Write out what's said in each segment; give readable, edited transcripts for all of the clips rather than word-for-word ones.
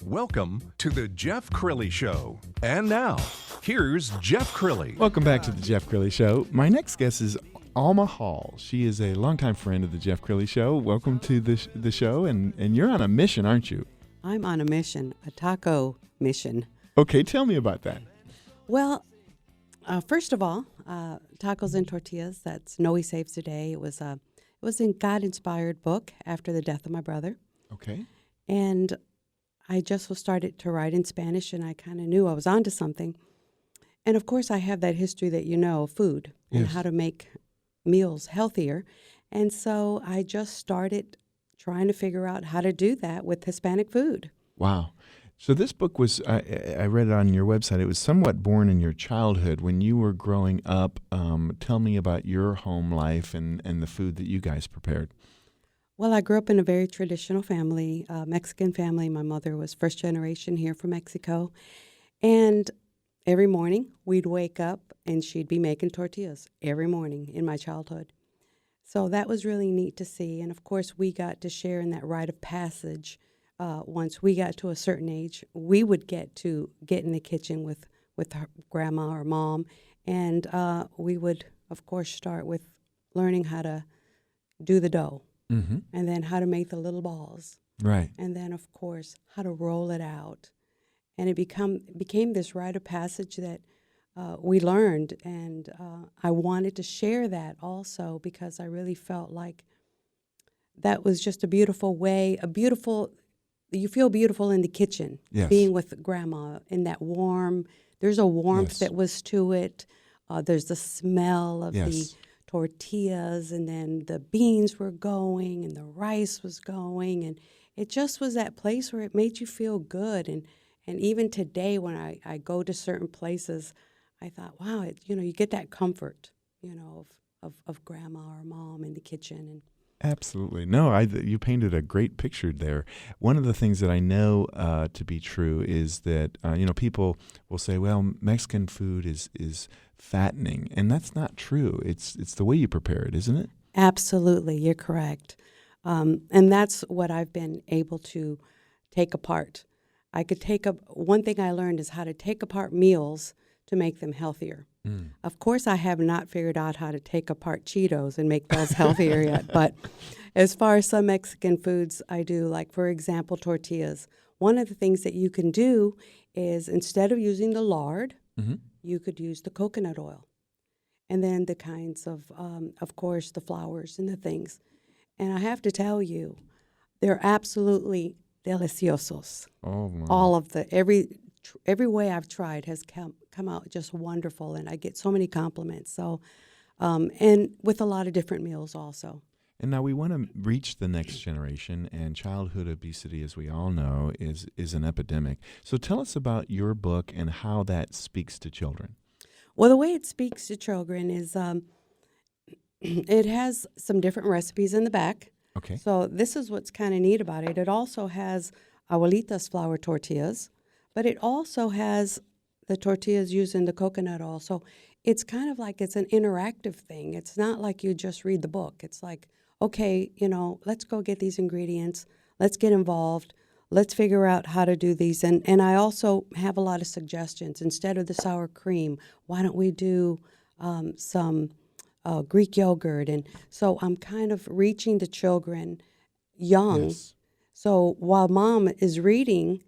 Welcome to the Jeff Crilley Show. And now, here's Jeff Crilley. Welcome back to the Jeff Crilley Show. My next guest is Alma Hall. She is a longtime friend of the Jeff Crilley Show. Welcome to the show, and you're on a mission, aren't you? I'm on a mission, a taco mission. Okay, tell me about that. Well, first of all, tacos and tortillas. That's Noe Saves the Day. It was a God-inspired book after the death of my brother, Okay. and I just was started to write in Spanish, and I kind of knew I was onto something. And of course, I have that history that you know of food and Yes. how to make meals healthier, and so I just started trying to figure out how to do that with Hispanic food. Wow. So this book was, I read it on your website, it was somewhat born in your childhood when you were growing up. Tell me about your home life and the food that you guys prepared. Well, I grew up in a very traditional family, Mexican family. My mother was first generation here from Mexico. And every morning we'd wake up and she'd be making tortillas every morning in my childhood. So that was really neat to see. And of course, we got to share in that rite of passage. Once we got to a certain age, we would get in the kitchen with her grandma or mom. And we would, of course, start with learning how to do the dough. Mm-hmm. And then how to make the little balls. Right. And then, of course, how to roll it out. And it became this rite of passage that we learned. And I wanted to share that also because I really felt like that was just a beautiful way, you feel beautiful in the kitchen, Yes. being with grandma in that there's a warmth Yes. that was to it. There's the smell of Yes. the tortillas, and then the beans were going and the rice was going, and it just was that place where it made you feel good. And even today when I go to certain places, I thought, wow, you get that comfort, of grandma or mom in the kitchen. And Absolutely. No, you painted a great picture there. One of the things that I know to be true is that, people will say, well, Mexican food is fattening, and that's not true. It's the way you prepare it, isn't it? absolutely, you're correct. And that's what I've been able to take apart. One thing I learned is how to take apart meals to make them healthier. Of course, I have not figured out how to take apart Cheetos and make those healthier yet. But as far as some Mexican foods, I do, like, for example, tortillas. One of the things that you can do is instead of using the lard, Mm-hmm. you could use the coconut oil. And then the kinds of course, the flours and the things. And I have to tell you, they're absolutely deliciosos. Oh, my. All of every way I've tried has come out just wonderful, and I get so many compliments. So, and with a lot of different meals also. And now we want to reach the next generation, and childhood obesity, as we all know, is an epidemic. So tell us about your book and how that speaks to children. Well, the way it speaks to children is it has some different recipes in the back. Okay. So this is what's kind of neat about it. It also has abuelita's flour tortillas, but it also has the tortillas using the coconut oil. So it's kind of like it's an interactive thing. It's not like you just read the book. It's like, okay, let's go get these ingredients. Let's get involved. Let's figure out how to do these. And I also have a lot of suggestions. Instead of the sour cream, why don't we do some Greek yogurt? And so I'm kind of reaching the children young. Yes. So while mom is reading,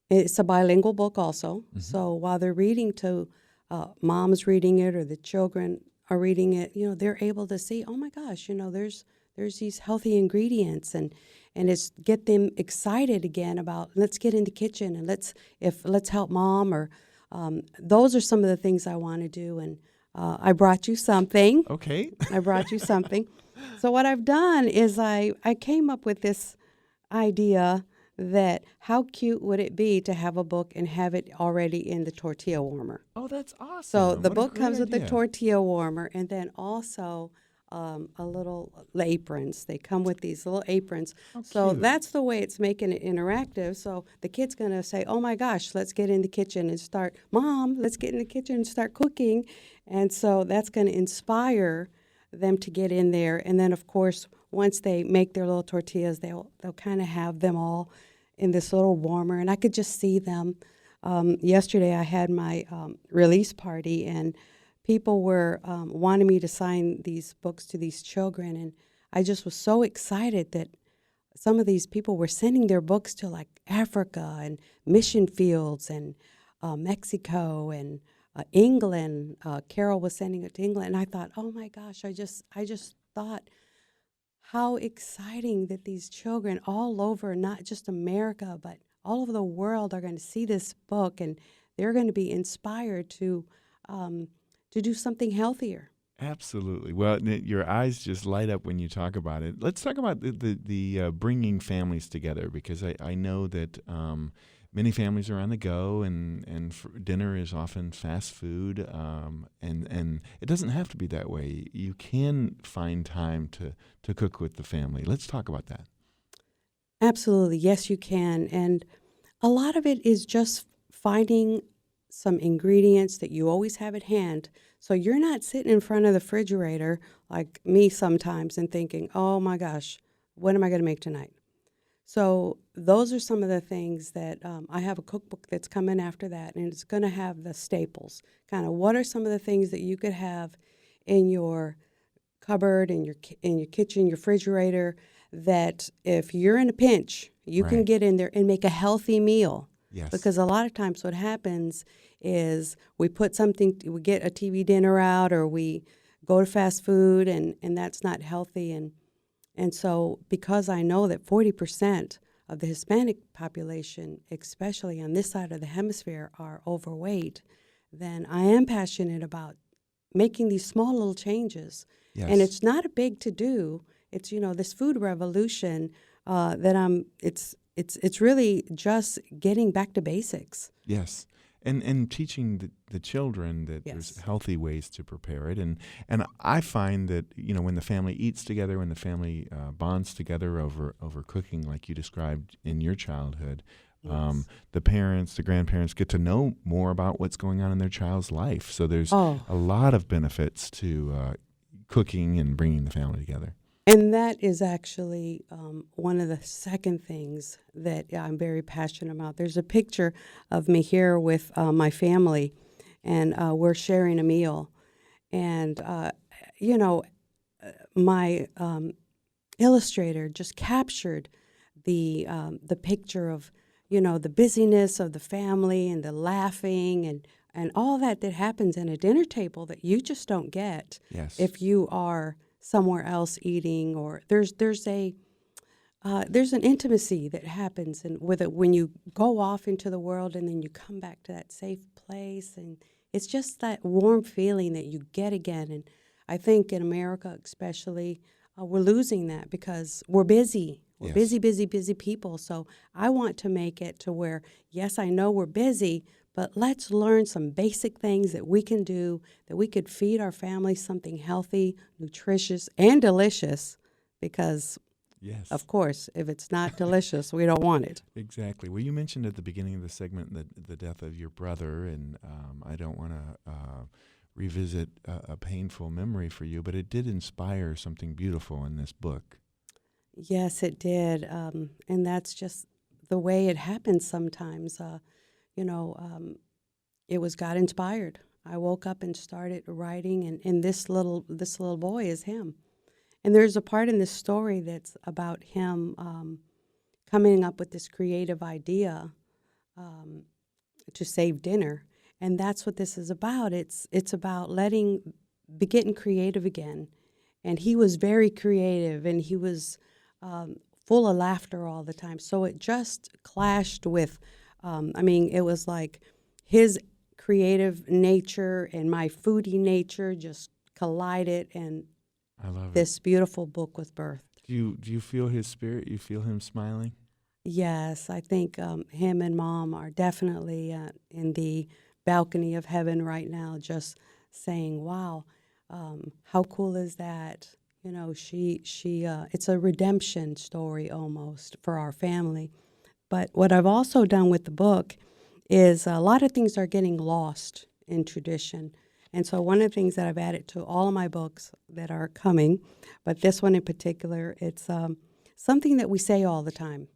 it's a bilingual book also. Mm-hmm. So while they're reading to mom's reading it or the children are reading it, they're able to see, oh my gosh, there's these healthy ingredients, and it's get them excited again about let's get in the kitchen and let's help mom, or those are some of the things I want to do. And I brought you something. Okay. I brought you something. So what I've done is I came up with this idea that how cute would it be to have a book and have it already in the tortilla warmer. Oh, that's awesome. So the What a book great comes with the idea. tortilla warmer, and then also a little aprons. They come with these little aprons. How So cute. that's the way it's making it interactive. So the kid's going to say, oh my gosh, let's get in the kitchen and start, Mom, let's get in the kitchen and start cooking. And so that's going to inspire them to get in there. And then, of course, once they make their little tortillas, they'll kind of have them all in this little warmer, and I could just see them. Yesterday I had my release party, and people were wanting me to sign these books to these children, and I just was so excited that some of these people were sending their books to like Africa and mission fields and Mexico and England. Carol was sending it to England, and I thought, oh my gosh, I just thought how exciting that these children all over, not just America, but all over the world, are going to see this book, and they're going to be inspired to do something healthier. Absolutely. Well, your eyes just light up when you talk about it. Let's talk about the bringing families together, because I know that many families are on the go, and dinner is often fast food, and it doesn't have to be that way. You can find time to cook with the family. Let's talk about that. Absolutely. Yes, you can. And a lot of it is just finding some ingredients that you always have at hand. So you're not sitting in front of the refrigerator like me sometimes and thinking, oh my gosh, what am I going to make tonight? So those are some of the things that I have a cookbook that's coming after that, and it's going to have the staples. Kind of what are some of the things that you could have in your cupboard, in your kitchen, your refrigerator, that if you're in a pinch, you can get in there and make a healthy meal. Yes. Because a lot of times what happens is we get a TV dinner out, or we go to fast food, and that's not healthy. And so because I know that 40% of the Hispanic population, especially on this side of the hemisphere, are overweight, then I am passionate about making these small little changes. Yes. And it's not a big to do. It's, this food revolution it's really just getting back to basics. Yes. And teaching the children that there's healthy ways to prepare it. And I find that, when the family eats together, when the family bonds together over cooking, like you described in your childhood, the parents, the grandparents get to know more about what's going on in their child's life. So there's a lot of benefits to cooking and bringing the family together. And that is actually one of the second things that I'm very passionate about. There's a picture of me here with my family, and we're sharing a meal. And, my illustrator just captured the picture of, the busyness of the family and the laughing and all that happens in a dinner table that you just don't get if you are somewhere else eating, or there's an intimacy that happens when you go off into the world and then you come back to that safe place, and it's just that warm feeling that you get again. And I think in America especially, we're losing that because we're busy. We're busy people. So I want to make it to where, yes, I know we're busy, but let's learn some basic things that we can do, that we could feed our families something healthy, nutritious, and delicious, because, of course, if it's not delicious, we don't want it. Exactly. Well, you mentioned at the beginning of the segment the death of your brother, and I don't want to revisit a painful memory for you, but it did inspire something beautiful in this book. Yes, it did, and that's just the way it happens sometimes. It was God inspired. I woke up and started writing, and this little boy is him. And there's a part in this story that's about him coming up with this creative idea to save dinner, and that's what this is about. It's about getting creative again. And he was very creative, and he was full of laughter all the time. So it just clashed with. It was like his creative nature and my foodie nature just collided, and I love this beautiful book was birthed. Do you feel his spirit? You feel him smiling? Yes, I think him and Mom are definitely in the balcony of heaven right now, just saying, "Wow, how cool is that?" It's a redemption story almost for our family. But what I've also done with the book is a lot of things are getting lost in tradition. And so one of the things that I've added to all of my books that are coming, but this one in particular, it's something that we say all the time.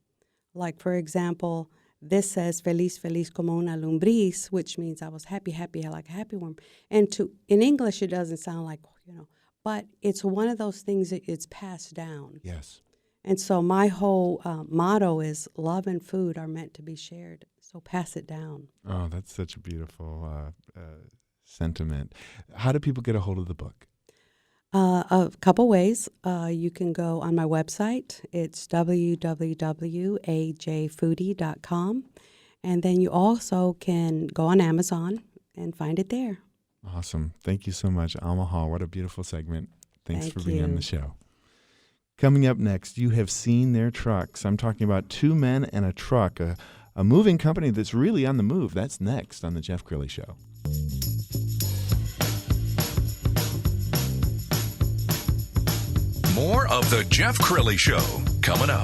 Like, for example, this says feliz, feliz como una lombriz, which means I was happy, happy, like a happy worm. And in English, it doesn't sound like, but it's one of those things that it's passed down. Yes. And so my whole motto is love and food are meant to be shared. So pass it down. Oh, that's such a beautiful sentiment. How do people get a hold of the book? A couple ways. You can go on my website. It's www.ajfoodie.com. And then you also can go on Amazon and find it there. Awesome. Thank you so much, Alma Hall. What a beautiful segment. Thanks Thank for being on you. the show. Coming up next, you have seen their trucks. I'm talking about two men and a truck, a moving company that's really on the move. That's next on The Jeff Crilley Show. More of The Jeff Crilley Show coming up.